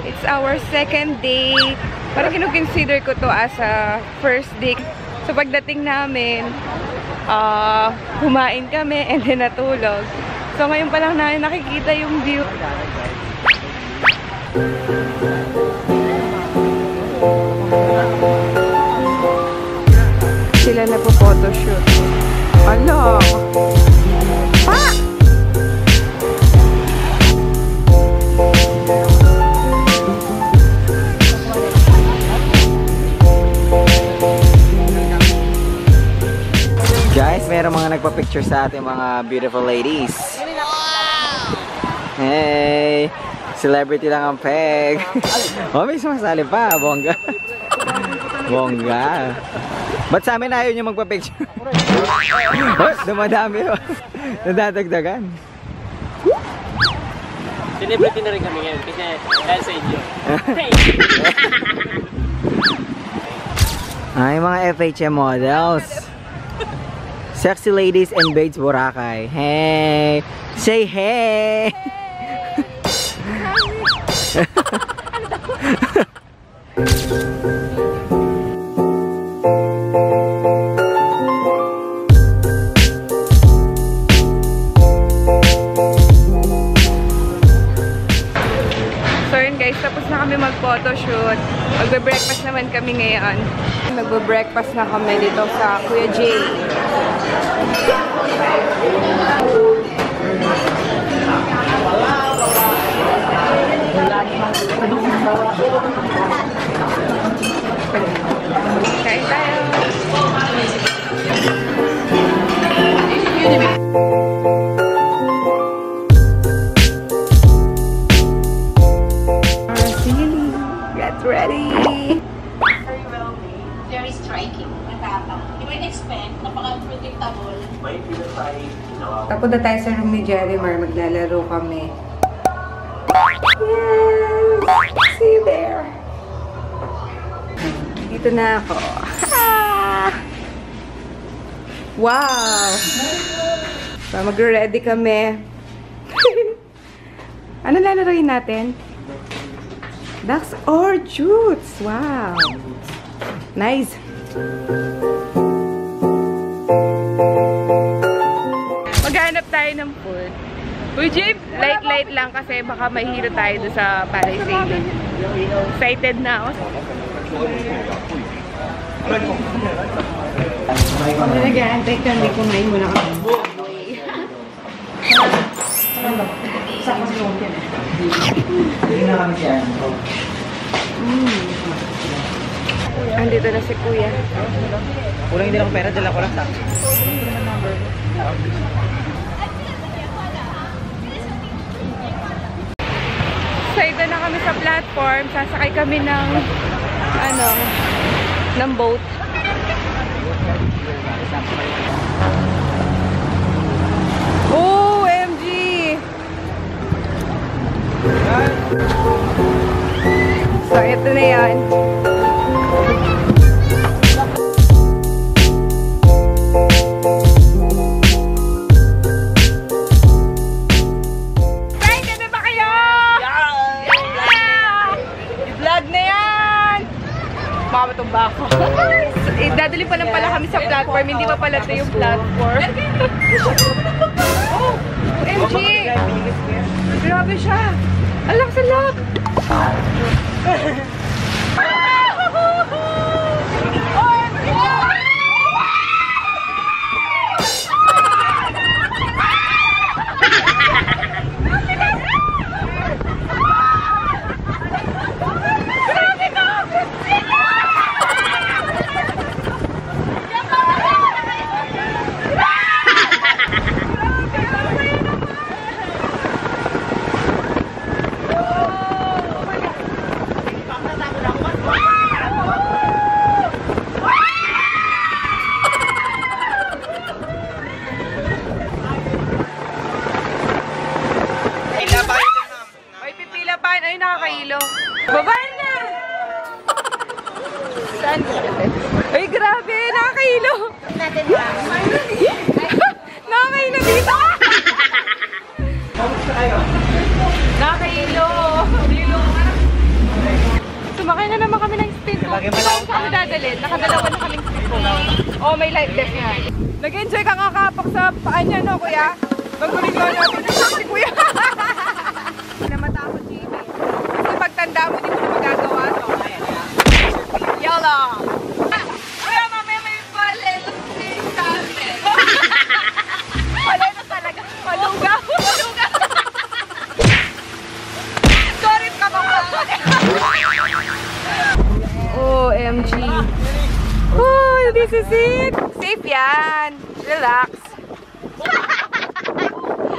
It's our second day. Parang kino-consider ko to as a first day. So pagdating namin, kumain kami and then natulog. So ngayon pa lang namin nakikita yung view. Sila na po photoshoot. Ala! Pa! Guys, mayroong mga nagpa-picture sa ating mga beautiful ladies. Hey! Celebrity lang ang peg. Oh, may sumasali pa. Bongga. Bongga. Ba't sa amin ayaw nyo magpa-picture? Oh, dumadami oh. Nadadagdagan. Celebrity na rin kami ngayon kasi dahil sa inyo. Hey! Ay, mga FHM models. Sexy ladies and babes Boracay. Hey! Say hey! So yun guys, tapos na kami mag-photoshoot. Magbe-breakfast naman kami ngayon. Magbe-breakfast na kami dito sa Kuya Jay. Kain tayo! Get ready! Very well made. Very striking. Matapang. You might expect, napaka-predictable. May pinatay. Tapunta tayo sa room ni Jerrymar. Maglalaro kami. Yes! See you there! Dito na ako. Wow! So, magre-ready kami. Ano lalaroin natin? Ducks or Jutes! Wow! Nice! Maghanap tayo ng food. Uy, Jim! Light lang kasi baka mahiro tayo doon sa parasailing. Excited na ako. Kung nag-aantay ka, hindi kumain muna kami. Sa kasunod yan. Hindi na kami siya. Andito na si Kuya. Kulang hindi lang pera, dala ko lang sa akin. Excited na kami sa platform. Sasakay kami ng ng boat. OMG! So, ito na yan. Excited na ba kayo? Yeah! I-vlog na yan! Makamatong ako. Dadali pa lang pala kami sa platform. Hindi pa pala ito yung platform. Oh! OMG! Grabe siya! Alak sa lak! Ay, nakakailo. Babae na! Saan? Ay, grabe! Nakakailo! Nakakailo dito! Nakakailo! Saan ka dadalhin? Nakadalawa na kaming tipo. Oh, may light deck yan. Nag-enjoy ka kakapak sa paan niya, no, kuya? Magkulit ko natin si kuya. Hindi na matakot, Jimmy. Kasi pagtanda mo, di mo na magagawa to. Yolo! Kuya, mamaya may palet. Palet na talaga. Paluga. Paluga. Sorry ka mga. OMG. Oh, this is it. Safe yan. Relax.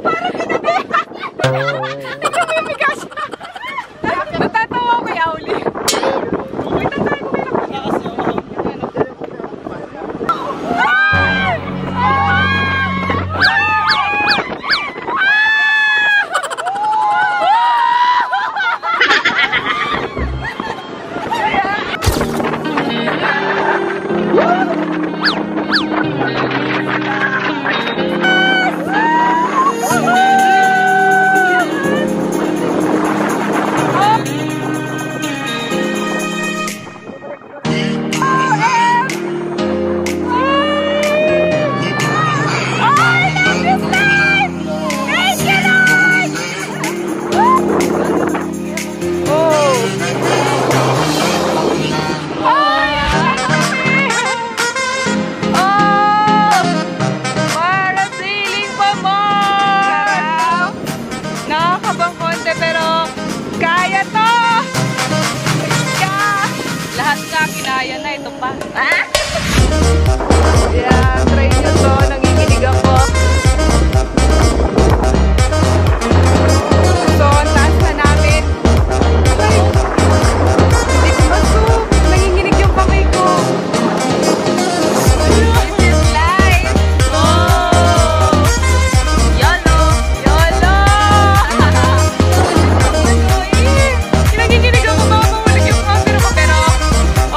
Parang kinabihan. Nagkamibiga siya. Natatawa ko kaya uli. Wait, tatay ko may kinaya na ito pa. Yeah, try nyo to. Nanginginig ako. So, ang taas na namin. Ay, hindi ko masuk. Nanginginig yung kamay ko. This is life. Oh! YOLO! YOLO! Nanginginig ako. Baka mawalik yung camera ko. Pero,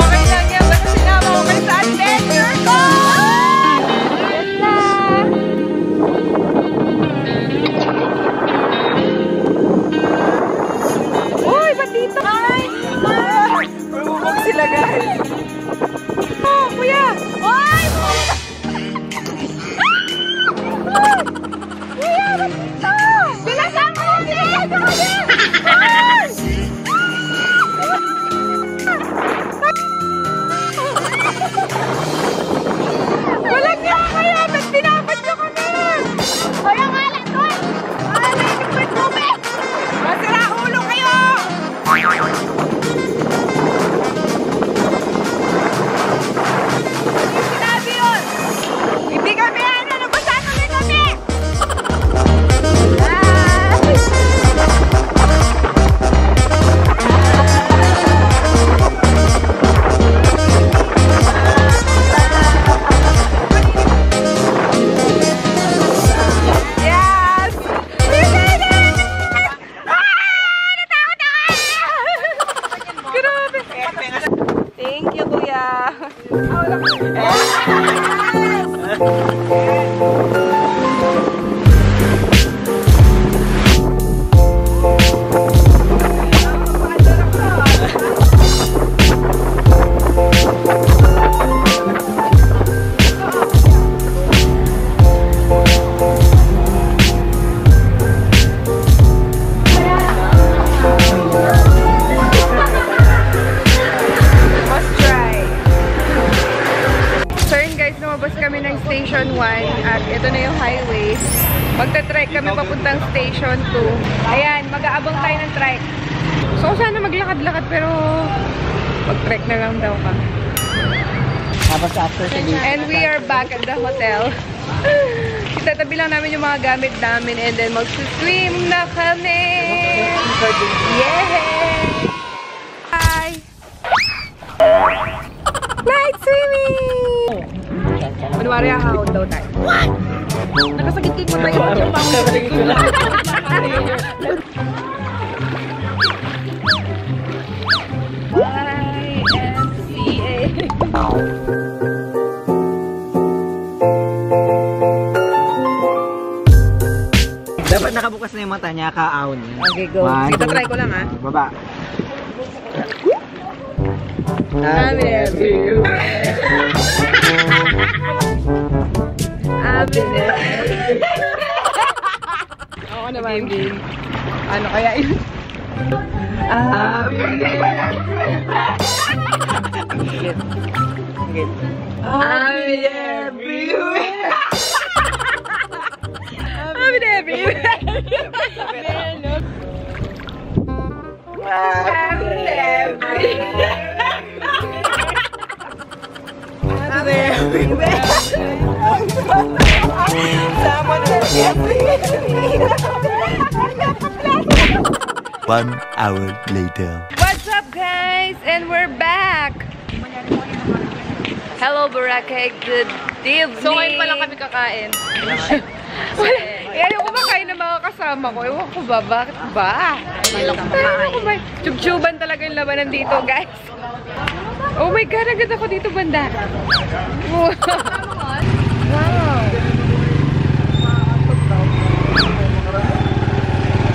okay lang yan. Basta sinama ko kayo sa adventure ko! Uy, ba't dito? Ay! Marumubog sila, guys. Oh, kuya! Uy! Kuya, ba't dito? Bilasan mo! Bilasan mo! Ay! Walang nga kaya! Ba't binabat nyo kami? Walang alat doon! Ay, nainig mo yung tubig! Masira ulo kayo! Yung sinabi yun! Hindi kami ano! Nabasan ulit kami! Yes! We made it! Natakot ako! Grabe! Thank you, kuya! Must try. So yun guys, lumabas kami ng Station 1 at ito na yung highway. Magta-trek kami papuntang Station 2. Ayan, mag-aabang tayo ng trek. So sana maglakad-lakad pero mag-trek na lang daw kami. Tapos after today. And we are back at the hotel. Itatabi lang namin yung mga gamit namin and then mag-swim na kami. Yay! Hi! Night swimming! Kunwari ahawad daw tayo. What? Nakasagit mo tayo yung Dapat nakabukas na yung mata niya, ka-aon niya. Okay, go. Ito try ko lang, ha? Baba. I'm everywhere. I'm everywhere. Ako naman. Ano kaya yun? I'm everywhere. I'm everywhere. One hour later. What's up, guys? And we're back. Hello, Boracay. Good evening. So, ngayon pa lang kami kakain. Ayaw ko makain ng mga kasama ko. Ewan ko ba? Bakit ba? Ayaw ko ba? Tube-tuban talaga yung labanan dito, guys. Oh my God, agad ako dito banda. Wow.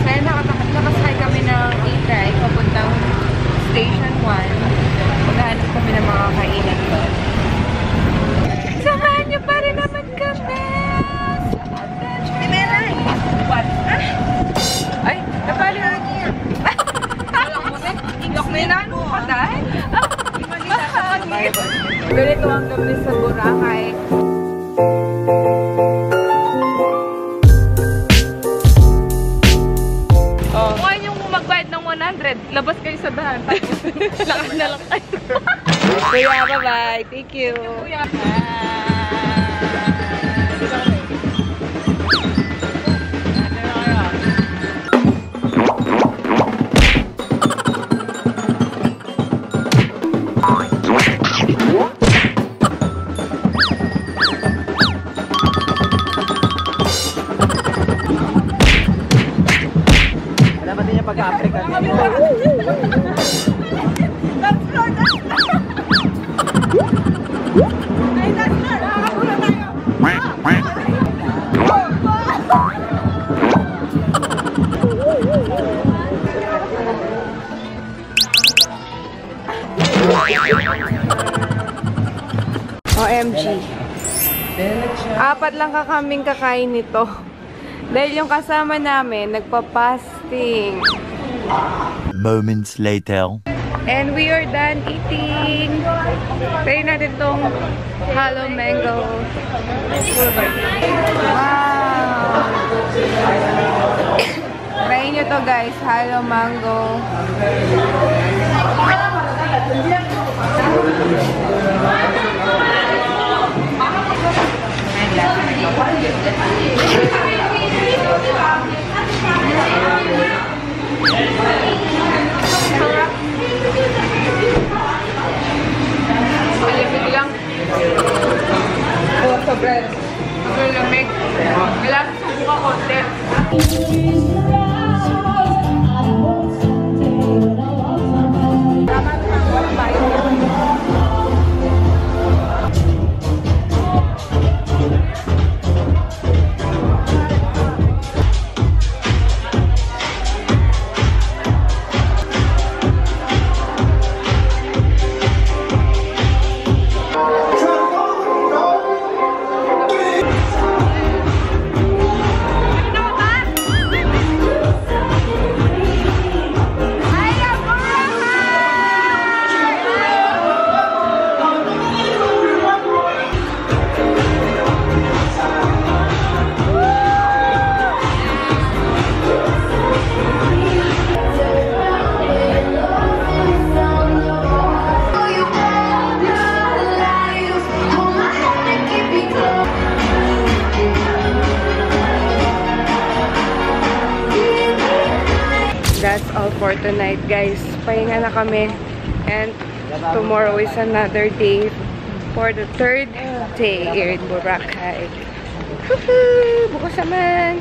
Kaya nakasakay kami ng e-trike papuntang Station 1. Maghahanap kami ng mga kainan doon. Samahan niyo pa rin naman kami! Ay, napali na niya. Ilok na yun ano ka dahil? Ganito ang gabi sa Boracay. Kung yung magbayad ng 100, labas kayo sa dahan. Lakas na lang kayo. Kuya, bye-bye. Thank you. Kuya. Dapat din niya pag-Africa. OMG. Apat lang kaming kakain nito. Dahil yung kasama namin, nagpa-fasting. Moments later. And we are done eating. Try natin tong Halo Mango. Wow! Try nyo to guys, Halo Mango. Malipid lang. Oh, sa bread. Sa lamig. Kailangan subuka konti. That's all for tonight, guys. Pahinga na kami. And tomorrow is another day for the third day here in Boracay. Woohoo! Bukas naman!